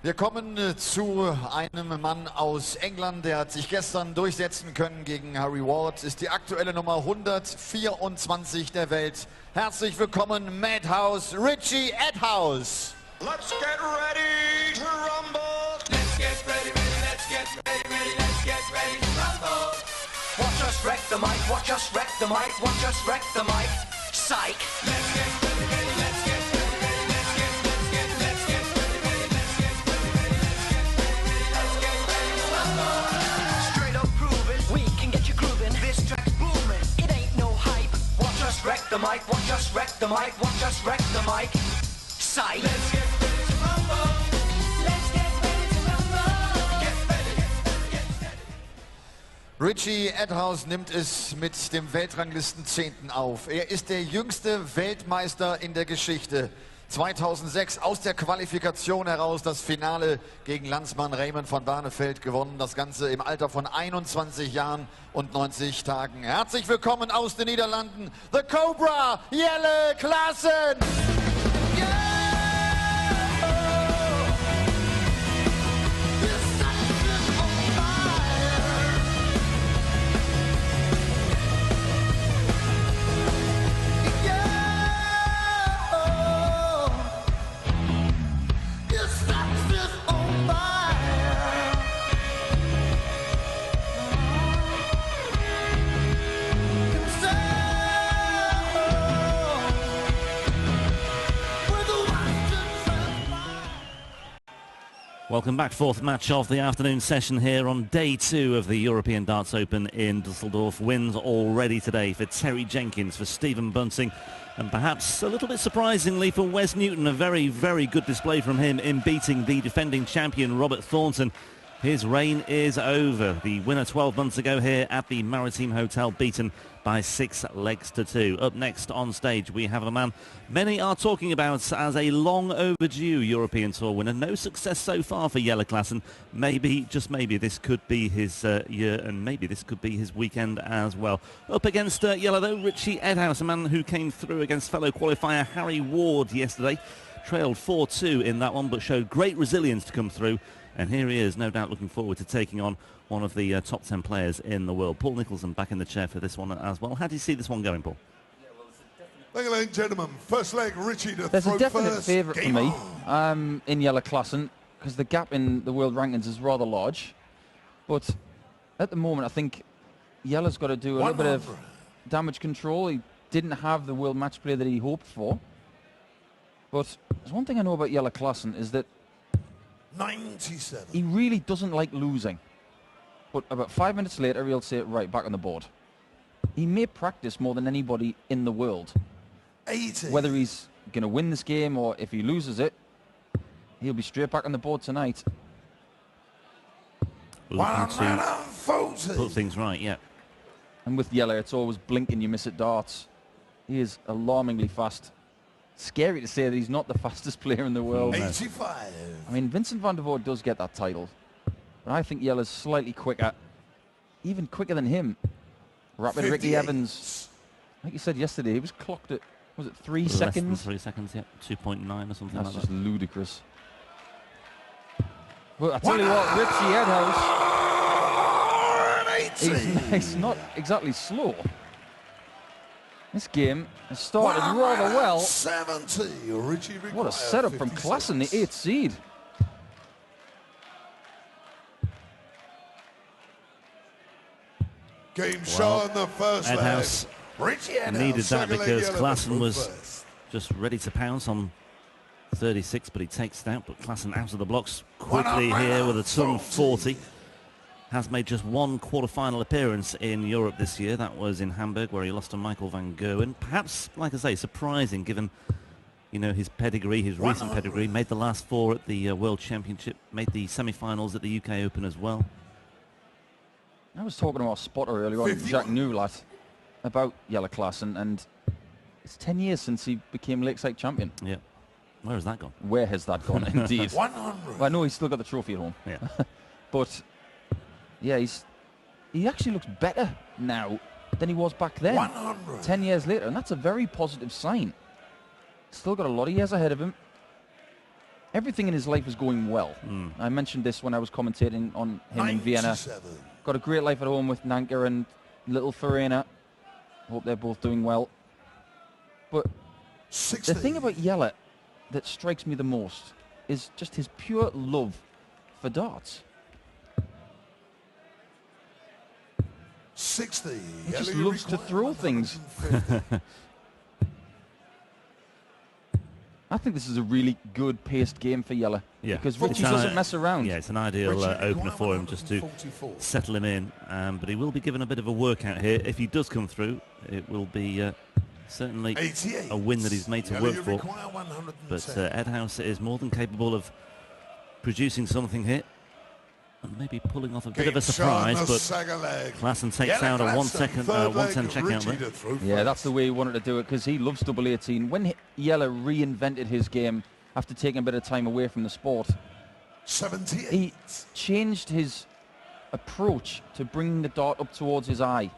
Wir kommen zu einem Mann aus England, der hat sich gestern durchsetzen können gegen Harry Ward, ist die aktuelle Nummer 124 der Welt. Herzlich willkommen, Edhouse, Richie Edhouse. Let's get ready to rumble. Let's get ready, let's get ready, let's get ready to rumble. Watch us wreck the mic, watch us wreck the mic, watch us wreck the mic. Psych. Let's get ready, let's get ready, let's get ready, let's get ready, let's get ready to rumble. Straight up grooving, we can get you grooving. This track's booming, it ain't no hype. Watch us wreck the mic, watch us wreck the mic, watch us wreck the mic. Psych. Let's get ready to rumble. Let's get ready to rumble. Get ready, get ready. Richie Edhouse nimmt es mit dem Weltranglisten 10. auf. Er ist der jüngste Weltmeister in der Geschichte. 2006 aus der Qualifikation heraus das Finale gegen Landsmann Raymond von Barneveld gewonnen. Das Ganze im Alter von 21 Jahren und 90 Tagen. Herzlich willkommen aus den Niederlanden, The Cobra, Jelle Klaasen! Welcome back, fourth match of the afternoon session here on day 2 of the European Darts Open in Dusseldorf. Wins already today for Terry Jenkins, for Stephen Bunting, and perhaps a little bit surprisingly for Wes Newton. A very, very good display from him in beating the defending champion Robert Thornton. His reign is over. The winner 12 months ago here at the Maritime Hotel, beaten by 6 legs to 2. Up next on stage, we have a man many are talking about as a long overdue European Tour winner. No success so far for Jelle Klaasen. Maybe, just maybe, this could be his year, and maybe this could be his weekend as well. Up against Jelle, though, Richie Edhouse, a man who came through against fellow qualifier Harry Ward yesterday. Trailed 4-2 in that one, but showed great resilience to come through. And here he is, no doubt looking forward to taking on one of the top 10 players in the world. Paul Nicholson back in the chair for this one as well. How do you see this one going, Paul? Ladies and gentlemen, first leg, Richie to There's throw a definite first. favourite for me in Jelle Klaasen, because the gap in the world rankings is rather large. But at the moment, I think Jelle's got to do a little bit of damage control. He didn't have the world match play that he hoped for. But there's one thing I know about Jelle Klaasen is that 97. he really doesn't like losing. But about 5 minutes later, he'll say, right, back on the board. He may practice more than anybody in the world. 80. Whether he's going to win this game or if he loses it, he'll be straight back on the board tonight. Looking to 140. put things right, yeah. And with Jelle, it's always blink and you miss at darts. He is alarmingly fast. Scary to say that he's not the fastest player in the world. 85. I mean, Vincent van der Voort does get that title. But I think Jelle's slightly quicker. Even quicker than him. Rapid 58. Ricky Evans. Like you said yesterday, he was clocked at, was it 3 Less than seconds? 3 seconds, yeah. 2.9 or something That's like just that. ludicrous. But I tell you what, Richie Edhouse, he's not exactly slow. This game has started rather well. 70. Richie What a setup from Klaasen, the 8th seed. Game show in the first Edhouse leg. Richie Edhouse needed that second leg, because Jelle Klaasen through was first. just ready to pounce on 36, but he takes it out. But Klaasen out of the blocks quickly here with a ton 40. Has made just one quarter-final appearance in Europe this year. That was in Hamburg, where he lost to Michael van Gerwen. Perhaps, like I say, surprising given, you know, his pedigree, his recent pedigree. Made the last 4 at the World Championship. Made the semi-finals at the UK Open as well. I was talking to our spotter earlier on, Jack Newlat, about Jelle Klaasen, and it's 10 years since he became Lakeside champion. Yeah. Where has that gone? Where has that gone, indeed? 100. Well, I know he's still got the trophy at home. Yeah. But, yeah, he actually looks better now than he was back then, 100. 10 years later, and that's a very positive sign. Still got a lot of years ahead of him. Everything in his life is going well. I mentioned this when I was commentating on him in Vienna. 97. Got a great life at home with Nanka and little Farina. Hope they're both doing well. But 60. the thing about Jelle that strikes me the most is just his pure love for darts. 60. He just Yellow loves to throw things. 150. I think this is a really good paced game for Jelle. Yeah. Because Richie It's doesn't mess around. Yeah, it's an ideal Richie opener required for him just to 144. settle him in. But he will be given a bit of a workout here. If he does come through, it will be certainly 88. a win that he's made to Yellow, work you for. require 110. But Edhouse is more than capable of producing something here. And maybe pulling off a bit of a surprise, but Klaasen takes out a 1 second, 110 check out there. Yeah, that's the way he wanted to do it because he loves double 18. When Jelle reinvented his game after taking a bit of time away from the sport, 78. he changed his approach to bringing the dart up towards his eye.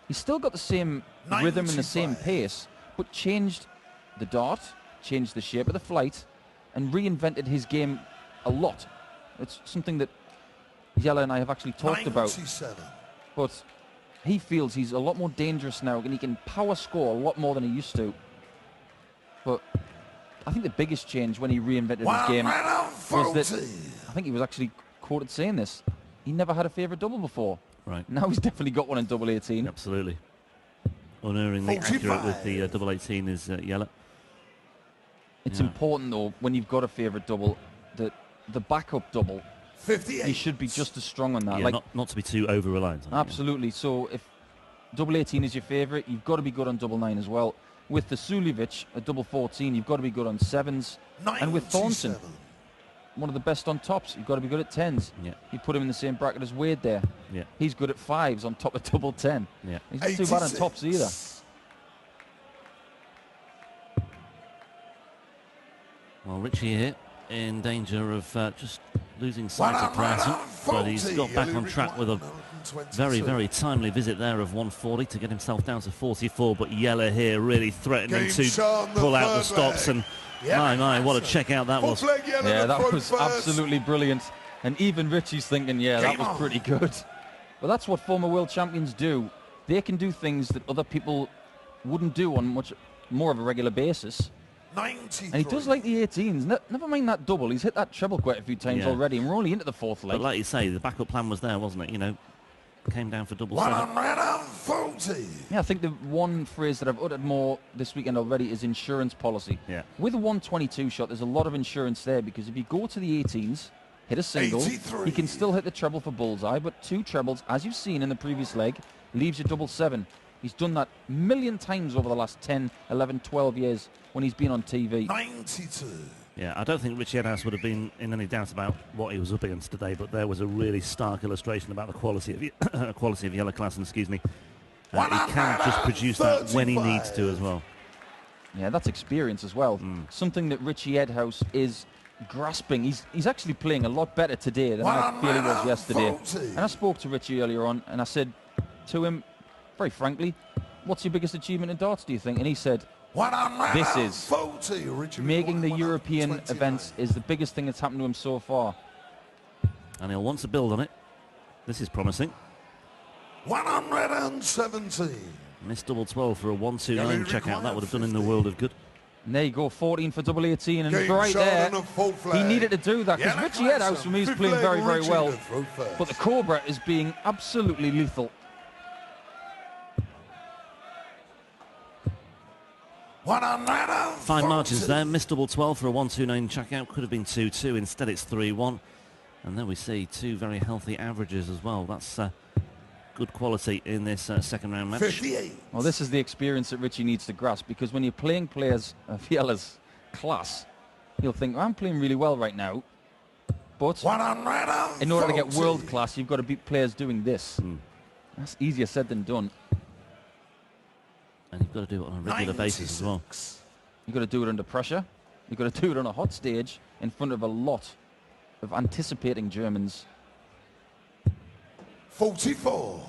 He's still got the same rhythm and the same 95. pace, but changed the dart, changed the shape of the flight, and reinvented his game a lot. It's something that Jelle and I have actually talked about. 97. But he feels he's a lot more dangerous now and he can power score a lot more than he used to. But I think the biggest change when he reinvented his game was that, I think he was actually quoted saying this, he never had a favourite double before. Right. Now he's definitely got one in double 18. Absolutely. Unerringly 45. accurate with the double 18 is Jelle. It's Yeah. important though, when you've got a favourite double, that the backup double, 58. you should be just as strong on that. Yeah, like, not to be too over-reliant on it, absolutely. So if double 18 is your favourite, you've got to be good on double 9 as well. With the Suljevic, a double 14, you've got to be good on 7s. And with Thornton, 97. one of the best on tops, you've got to be good at 10s. Yeah. You put him in the same bracket as Wade there. Yeah. He's good at 5s on top of double 10. Yeah. He's not too bad on 86. tops either. Well, Richie here in danger of just losing sight of Klaasen, but he's got back on track with a very, very timely visit there of 140 to get himself down to 44. But Jelle here really threatening Game to shot on the pull out the third stops, leg. and Yeah, my, what a check out that was. Fourth leg, Jelle, Yeah, the that front was first. absolutely brilliant. And even Richie's thinking, yeah, that Game was on. pretty good. But that's what former world champions do. They can do things that other people wouldn't do on much more of a regular basis. 93. And he does like the 18s. Never mind that double. He's hit that treble quite a few times Yeah. already, and we're only into the fourth leg. But like you say, the backup plan was there, wasn't it? You know, came down for double 7. 140. Yeah, I think the one phrase that I've uttered more this weekend already is insurance policy. Yeah. With a 122 shot, there's a lot of insurance there because if you go to the 18s, hit a single, 83. you can still hit the treble for bullseye, but 2 trebles, as you've seen in the previous leg, leaves you double 7. He's done that a million times over the last 10, 11, 12 years when he's been on TV. 92. Yeah, I don't think Richie Edhouse would have been in any doubt about what he was up against today, but there was a really stark illustration about the quality of quality of Jelle Klaasen, excuse me. He can just produce that when he needs to as well. Yeah, that's experience as well. Something that Richie Edhouse is grasping. He's actually playing a lot better today than I feel he was yesterday. 140. And I spoke to Richie earlier on, and I said to him, very frankly, what's your biggest achievement in darts, do you think? And he said, this is 140. Richard making the Record, European 129. events is the biggest thing that's happened to him so far. And he'll want to build on it. This is promising. 170. Missed double 12 for a 1-2-9 Yellow checkout. That would have done in the 50. world of good. And there you go, 14 for double 18, and Game right shot there, on the full he flag. needed to do that, because Yellow Richie Klaasen, Edhouse, for me, is fifth playing leg, very, very Richie well. to throw first. But the Cobra is being absolutely lethal. 140. 5 margins there. Missed double 12 for a 1-2-9 checkout. Could have been 2-2. Instead, it's 3-1. And then we see 2 very healthy averages as well. That's good quality in this second round match. 58. Well, this is the experience that Richie needs to grasp, because when you're playing players of Jelle's class, you'll think, I'm playing really well right now. But 140. in order to get world class, you've got to beat players doing this. That's easier said than done. And you've got to do it on a regular basis as well. 96. You've got to do it under pressure. You've got to do it on a hot stage in front of a lot of anticipating Germans. 44.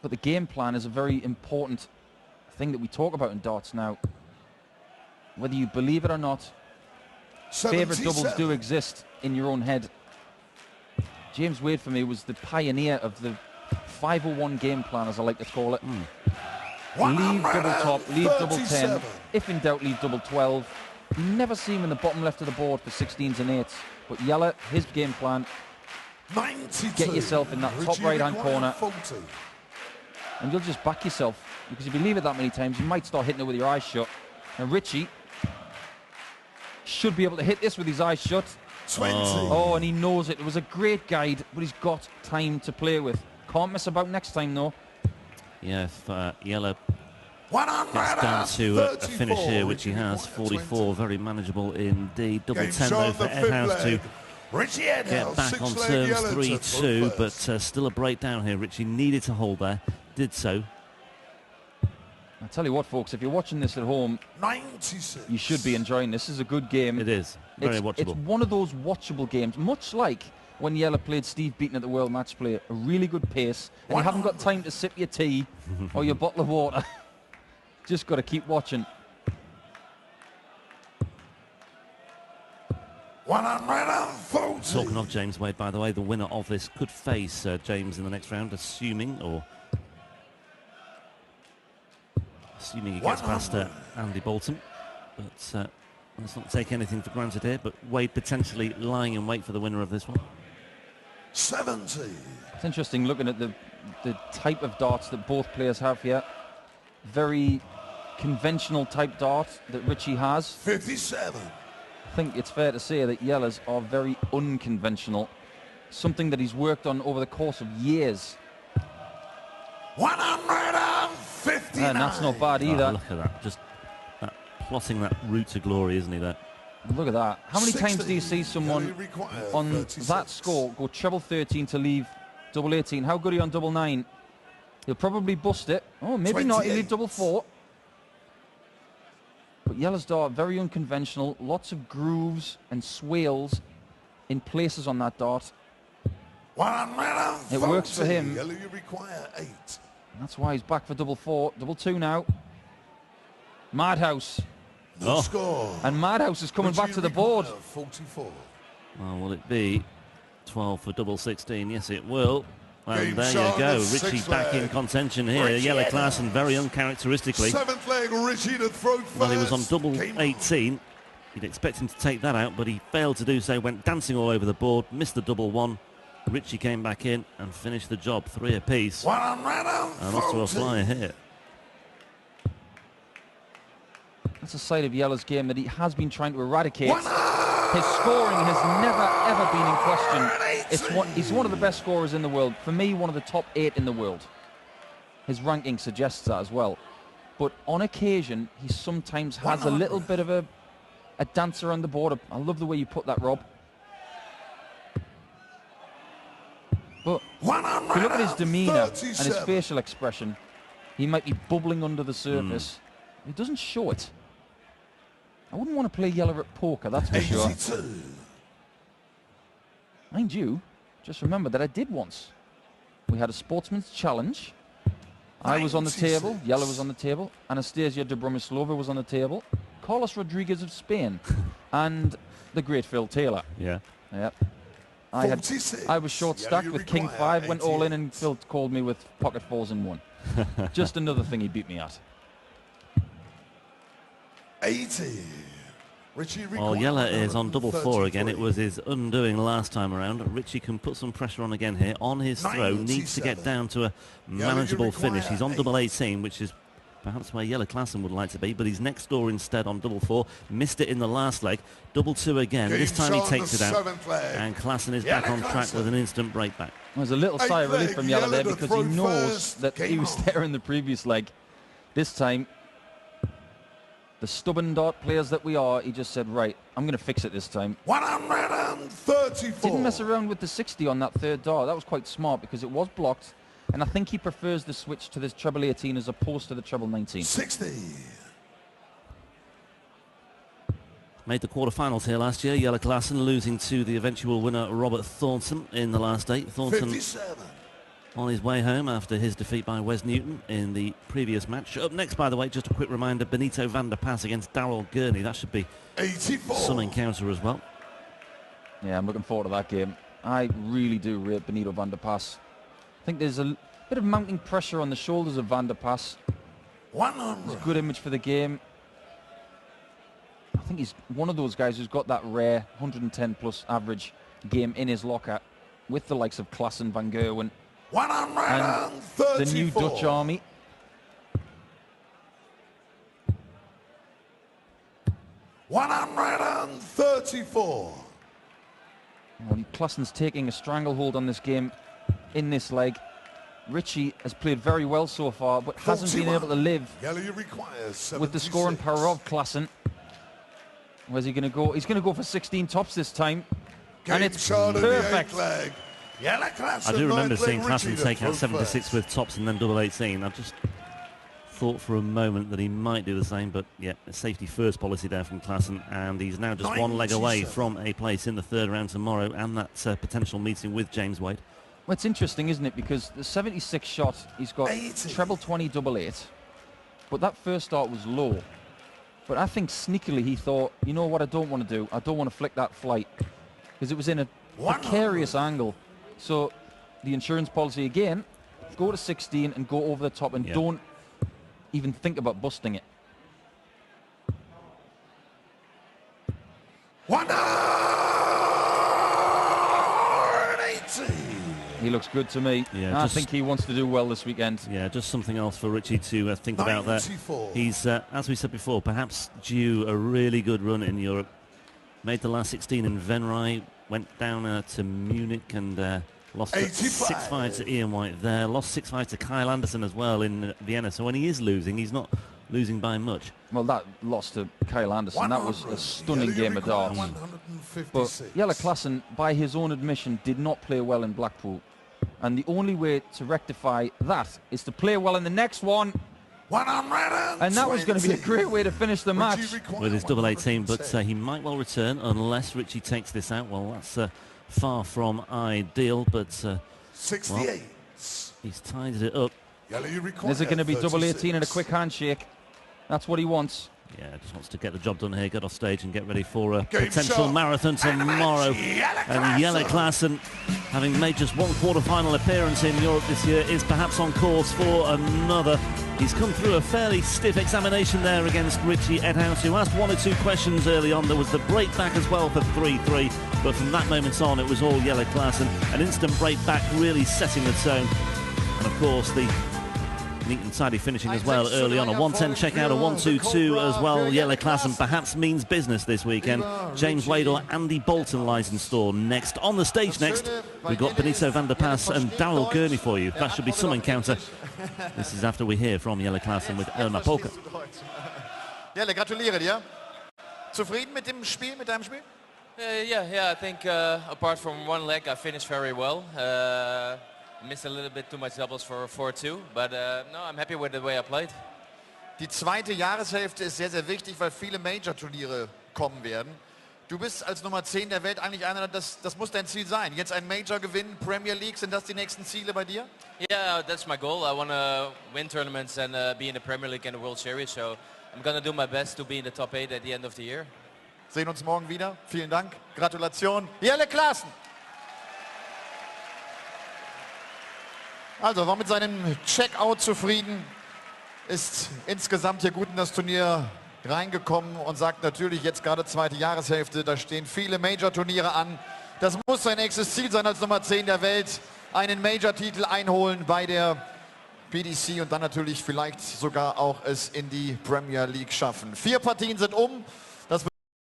But the game plan is a very important thing that we talk about in darts now. Whether you believe it or not, favourite doubles do exist in your own head. James Wade, for me, was the pioneer of the 501 game plan, as I like to call it. Leave double top, leave double 10. If in doubt, leave double 12. You never see him in the bottom left of the board for 16s and 8s. But Yeller, his game plan, 92. get yourself in that top right-hand corner. 40. And you'll just back yourself. Because if you leave it that many times, you might start hitting it with your eyes shut. And Richie should be able to hit this with his eyes shut. 20. Oh, and he knows it. It was a great guide, but he's got time to play with. Can't mess about next time, though. Yeah, if Yeller gets down to a finish here, which he has, 44, very manageable indeed. Double 10 though for Edhouse to get back on terms, 3-2, but still a breakdown here. Richie needed to hold there, did so. I'll tell you what, folks, if you're watching this at home, 96. you should be enjoying this. This is a good game. It is, very watchable. It's one of those watchable games, much like when Yeller played Steve Beaton at the World Match Play. A really good pace, and you haven't got time to sip your tea or your bottle of water. Just got to keep watching. 140. Talking of James Wade, by the way, the winner of this could face James in the next round, assuming he gets past Andy Bolton. But let's not take anything for granted here. But Wade potentially lying in wait for the winner of this one. 70. It's interesting looking at the type of darts that both players have here. Very conventional type dart that Richie has. 57. I think it's fair to say that Yellers are very unconventional. Something that he's worked on over the course of years. 159. And that's not bad either. Oh, look at that. Just plotting that route to glory, isn't he, there? Look at that. How many 60. times do you see someone on 36. that score go treble 13 to leave double 18? How good are you on double 9? He'll probably bust it. Oh, maybe not. He'll leave double 4. But Yellers dart, very unconventional. Lots of grooves and swales in places on that dart. 140. It works for him. You require 8. That's why he's back for double 4. Double 2 now. Madhouse. No score. And Madhouse is coming back to the board. 44. Well, will it be 12 for double 16? Yes, it will. And Game there shot you go. of the Richie sixth back in leg. contention here. Richie Yeller Edhouse. Klaasen very uncharacteristically. 7th leg, Richie to throw first. Well, he was on double Game 18. You'd expect him to take that out, but he failed to do so. Went dancing all over the board, missed the double 1. Richie came back in and finished the job, 3 apiece. 140. And off to a flyer here. That's a side of Yellow's game that he has been trying to eradicate. His scoring has never, ever been in question. He's one of the best scorers in the world. For me, one of the top 8 in the world. His ranking suggests that as well. But on occasion, he sometimes has a little bit of a dance around the board. I love the way you put that, Rob. But if you look at his demeanour and his facial expression, he might be bubbling under the surface. He doesn't show it. I wouldn't want to play Yeller at poker, that's for sure. 82. Mind you, just remember that I did once. We had a sportsman's challenge. I was on the table, Yeller was on the table, Anastasia Dobromislova was on the table, Carlos Rodriguez of Spain, and the great Phil Taylor. Yeah. Yep. I was short stacked with King 5, went all in, and Phil called me with pocket 4s in 1. Just another thing he beat me at. 80. Richie Well, Yeller is on double 4 again. It was his undoing last time around. Richie can put some pressure on again here. On his throw, needs to get down to a manageable finish. He's on double 18, which is perhaps where Yeller Klaasen would like to be, but he's next door instead on double 4. Missed it in the last leg. Double 2 again. This time he takes it out. And Klaasen is back on track with an instant break back. There's a little sigh of relief from Yeller there because he knows that he was there in the previous leg. This time, the stubborn dart players that we are, he just said, right, I'm going to fix it this time. 134. Didn't mess around with the 60 on that third dart. That was quite smart because it was blocked. And I think he prefers the switch to this treble 18 as opposed to the treble 19. 60. Made the quarterfinals here last year. Yeller Klaasen losing to the eventual winner Robert Thornton in the last 8. Thornton 57. on his way home after his defeat by Wes Newton in the previous match. Up next, by the way, just a quick reminder, Benito van der Pas against Daryl Gurney. That should be 84. some encounter as well. Yeah, I'm looking forward to that game. I really do rate Benito van der Pas. I think there's a bit of mounting pressure on the shoulders of van der Pas. 100. It's a good image for the game. I think he's one of those guys who's got that rare 110 plus average game in his locker with the likes of Klaasen, Van Gerwen, and the new Dutch army. $134. Well, Klaasen's taking a stranglehold on this game in this leg. Richie has played very well so far, but hasn't been able to live with the scoring power of Klaasen. Where's he going to go? He's going to go for 16 tops this time. And it's perfect. I do remember seeing Klaasen take out 76 with tops and then double 18. I just thought for a moment that he might do the same, but yeah, a safety first policy there from Klaasen, and he's now just one leg away from a place in the third round tomorrow and that potential meeting with James Wade. Well, it's interesting, isn't it? Because the 76 shot, he's got treble 20, double 8. But that first start was low. But I think sneakily he thought, you know what I don't want to do? I don't want to flick that flight. Because it was in a precarious angle. So the insurance policy again, go to 16 and go over the top and don't even think about busting it. He looks good to me. Yeah, I think he wants to do well this weekend. Yeah, just something else for Richie to think about there. He's, as we said before, perhaps due a really good run in Europe. Made the last 16 in Venray, went down to Munich and lost 6-5 to Ian White there. Lost 6-5 to Kyle Anderson as well in Vienna. So when he is losing, he's not losing by much. Well, that loss to Kyle Anderson, that was a stunning game of darts. But Jelle Klaasen, by his own admission, did not play well in Blackpool. And the only way to rectify that is to play well in the next one. And that was going to be a great way to finish the match. With his double 18, but he might well return unless Richie takes this out. Well, that's far from ideal, but 68. Well, he's tied it up. Is it going to be double 18 and a quick handshake? That's what he wants. Yeah, just wants to get the job done here, get off stage and get ready for a potential marathon tomorrow. And Jelle Klaasen, having made just one quarter-final appearance in Europe this year, is perhaps on course for another. He's come through a fairly stiff examination there against Richie Edhouse, who asked one or two questions early on. There was the break back as well for 3-3, but from that moment on, it was all Jelle Klaasen. An instant break back really setting the tone. And of course, the neat and tidy finishing as well early on. A 110 checkout, a 1-2-2 as well. Jelle Klaasen perhaps means business this weekend. James Wade or Andy Bolton lies in store next. On the stage next, we've got Benito van der Pas and Daryl Gurney for you. That should be some encounter. This is after we hear from Jelle Klaasen with Elmar Polka. Jelle, gratuliere dir. Zufrieden mit dem Spiel, mit deinem Spiel? Yeah, I think apart from one leg, I finished very well. Missed a little bit too much doubles for 4-2, but no, I'm happy with the way I played. Die zweite Jahreshälfte ist sehr, sehr wichtig, weil viele Major-Turniere kommen werden. Du bist als Nummer 10 der Welt eigentlich einer, das muss dein Ziel sein. Jetzt ein Major gewinnen, Premier League, sind das die nächsten Ziele bei dir? Yeah, that's my goal. I want to win tournaments and be in the Premier League and the World Series, so I'm going to do my best to be in the top 8 at the end of the year. Sehen uns morgen wieder. Vielen Dank. Gratulation. Jelle Klaasen. Also, war mit seinem Checkout zufrieden, ist insgesamt hier gut in das Turnier reingekommen und sagt natürlich jetzt gerade zweite Jahreshälfte, da stehen viele Major-Turniere an. Das muss sein nächstes Ziel sein als Nummer 10 der Welt, einen Major-Titel einholen bei der PDC und dann natürlich vielleicht sogar auch es in die Premier League schaffen. 4 Partien sind um.